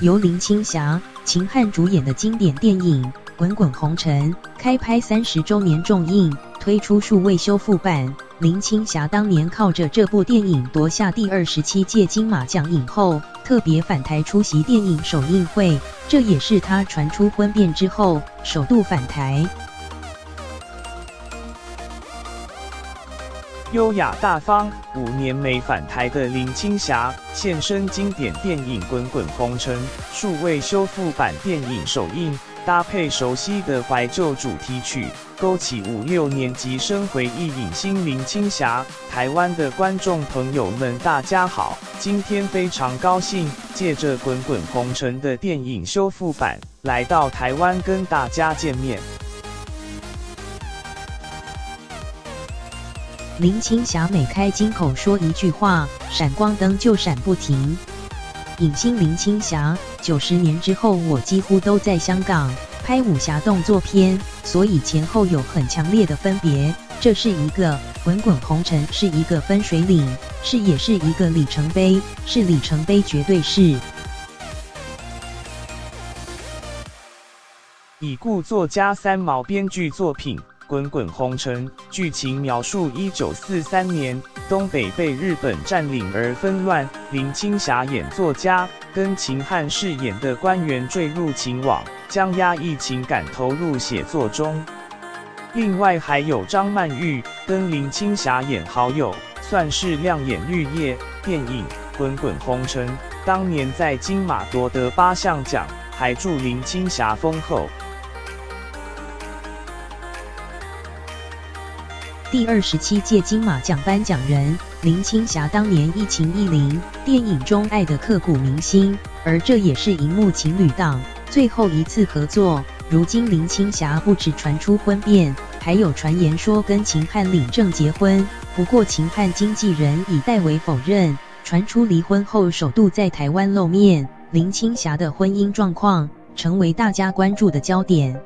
由林青霞、秦汉主演的经典电影《滚滚红尘》开拍30周年重映，推出数位修复版。林青霞当年靠着这部电影夺下第27届金马奖影后，特别返台出席电影首映会，这也是她传出婚变之后首度返台。优雅大方，5年没返台的林青霞现身经典电影《滚滚红尘》数位修复版电影首映，搭配熟悉的怀旧主题曲，勾起5、6年级生回忆影星林青霞。台湾的观众朋友们，大家好，今天非常高兴，借着《滚滚红尘》的电影修复版，来到台湾跟大家见面。林青霞每开金口说一句话，闪光灯就闪不停。影星林青霞，90年之后我几乎都在香港拍武侠动作片，所以前后有很强烈的分别。这是一个滚滚红尘，是一个分水岭，也是一个里程碑，是里程碑，绝对是。已故作家三毛编剧作品《滚滚红尘》，剧情描述1943年东北被日本占领而纷乱，林青霞演作家，跟秦汉饰演的官员坠入情网，将压抑情感投入写作中。另外还有张曼玉跟林青霞演好友，算是亮眼绿叶。电影《滚滚红尘》当年在金马夺得8项奖，还祝林青霞丰厚。第27届金马奖颁奖人林青霞当年一情一灵，电影中爱的刻骨铭心，而这也是荧幕情侣档最后一次合作。如今林青霞不只传出婚变，还有传言说跟秦汉领证结婚，不过秦汉经纪人已代为否认。传出离婚后首度在台湾露面，林青霞的婚姻状况成为大家关注的焦点。